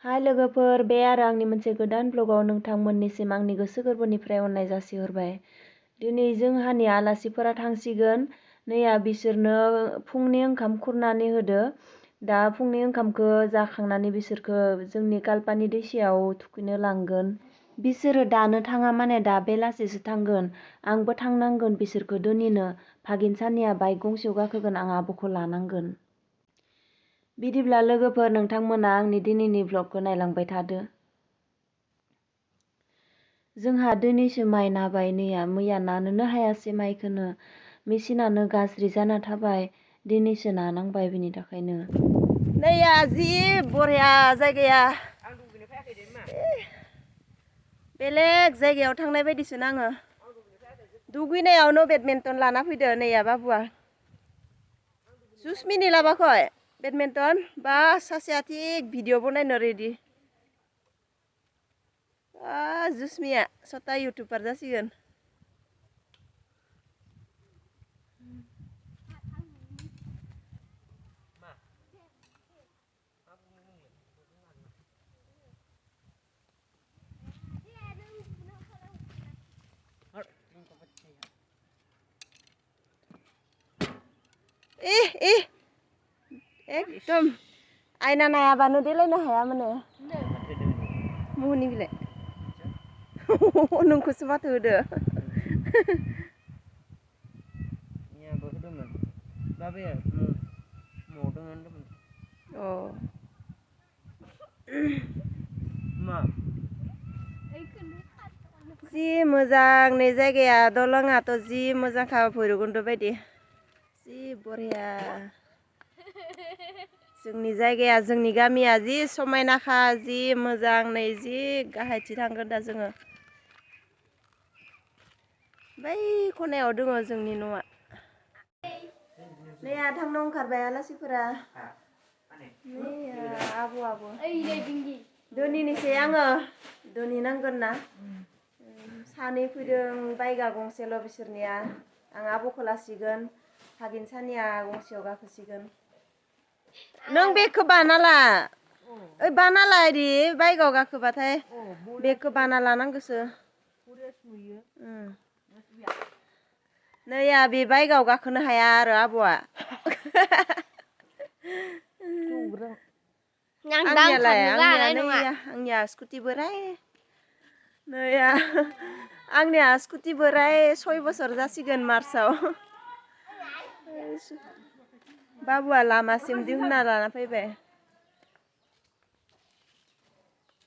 हाय लोगोफोर, बे आरो आंनि मोनसे गोदान ब्लगाव नोंथांमोननिसिम आंनि गोसो गोरबोनिफ्राय अननाय जासिहरबाय। दिनै जोंहानि आलासिफोरा थांसिगोन। नैया बिसोरनो फुंनि ओंखाम खुरनानै होदो। दा फुंनि ओंखामखौ जाखांनानै बिसोरखो जोंनि कालपानि दैसायाव थुखैनो लांगोन। बिसोरो दानो थाङा माने दा बेलासिसो थांगोन। आंबो थांनांगोन बिसोरखो दोनहैनो। भागिनसानिया बाइक गंसेयाव गाखोगोन, आं आब'खौ लानांगोन। बिदिब्ला लोगोफोर, नोंथांमोना आंनि दिनैनि ब्लगखौ नायलांबाय थादो। जोंहा दिनैसो माइ नाबाय। नैया मैया नानोनो हायासै माइखौनो। मेसिनानो गाज्रि जाना थाबाय। दिनैसो नानांबाय, बिनि थाखायनो। नैया जि बरिया जायगाया। आं दुगैनो फैयाखै दे मा। बेलेग जायगायाव थांनाय बायदिसो नाङो। दुगैनायावनो बेडमिन्टन लाना फैदो नैया बाबुआ। जुसमिनि लाबाखै बेडमिन्टन? बा सासेया थिग भिडिअ बनायनो रेडि। जुसमिया सता इउटुबार जासिगोन। एकदम आयना नायाबानो देलायनो हाया माने मुहुनि बिलाइ नोंखौसो माथो होदो। जि मोजां नै जायगाया, दलङाथ' जि मोजांखा भैरबकुन्द बायदि। जि बरिया जोंनि जायगाया, जोंनि गामिया जि समायनाखा, जि मोजां। नै जि गाहायथि थांगोन दा जोङो। बै खनायाव दङ जोंनि न'आ। नैया थांनो ओंखारबाय आलासिफोरा। आब'आबो दोनहैनोसै आङो। दोनहैनांगोन ना। सानै फैदों, बाइकआ गंसेल' बिसोरनिया। आं आब'खौ लासिगोन, भागिनसानिया गंसेयाव गाखोसिगोन। नों बेगखौ बाना ला। ओइ बाना ला इदि बाइकआव गाखोबाथाय। बेगखौ बाना लानांगोसो। नैया बे बाइकआव गाखोनो हाया आरो आब'आ। आंनिया स्कुटि बोराय। नैया आंनिया स्कुटि बोराय 6 बोसोर जासिगोन मार्चआव। बाबुआ लामासिम दिहुनना लाना फैबाय।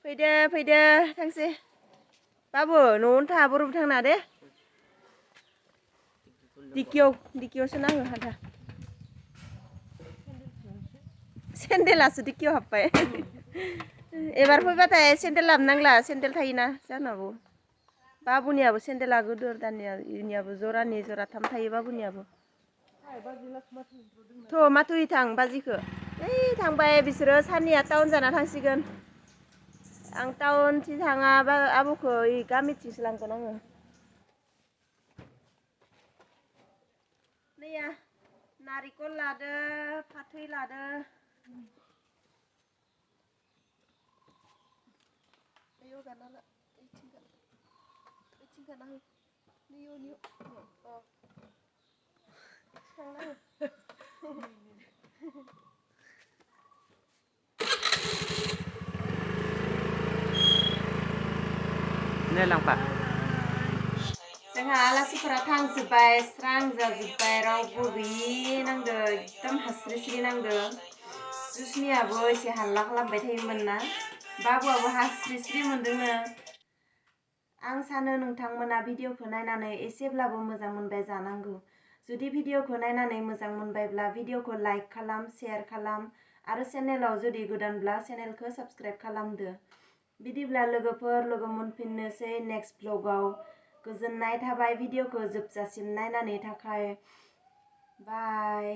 फैदो फैदो थांसै। बाबु न'आवनो था, बरफ थांना दे। दिकियावसो नाङो हादा। सेन्देलासो दिकियाव हाबबाय। एबार फैबाथाय सेन्देल लाबोनांला, सेन्देल थायोना जानांगौ। बाबुनियाबो सेन्देला गोदोर, दानिया इनियाबो जरानै जराथाम थायो बाबुनियाबो। थ' माथुयै थां बाजिखौ। ओइ थांबाय बिसोरो, सानैया टाउन जाना थांसिगोन। आं टाउनथिं थाङाबा आब'खौ गामिथिंसो लांगोन आङो। नैया नारिखल लादो, फाथै लादो। जोंहा आलासिफोरा थांजोब्बाय, स्रां जाजोब्बाय, रावबो गैयि नांदो, एकदम हास्रिस्रि नांदो। जुसमियाबो एसे हाल्ला खालामबाय थायोमोन ना, बाबुआबो हास्रिस्रि मोनदोंनो। आं सानो नोंथांमोना भिडिअखौ नायनानै एसेब्लाबो मोजां मोनबाय जानांगौ। जुदि भिडिअखौ नायनानै मोजां मोनबायब्ला भिडिअखौ लाइक खालाम, शेयार खालाम आरो चेनेलाव जुदि गोदानब्ला चेनेलखौ साबस्क्राइब खालामदो। बिदिब्ला लोगोफोर, लोगो मोनफिननोसै नेक्स्ट ब्लगाव। गोजोननाय थाबाय भिडिअखौ जोबजासिम नायनायनि थाखाय। बाय।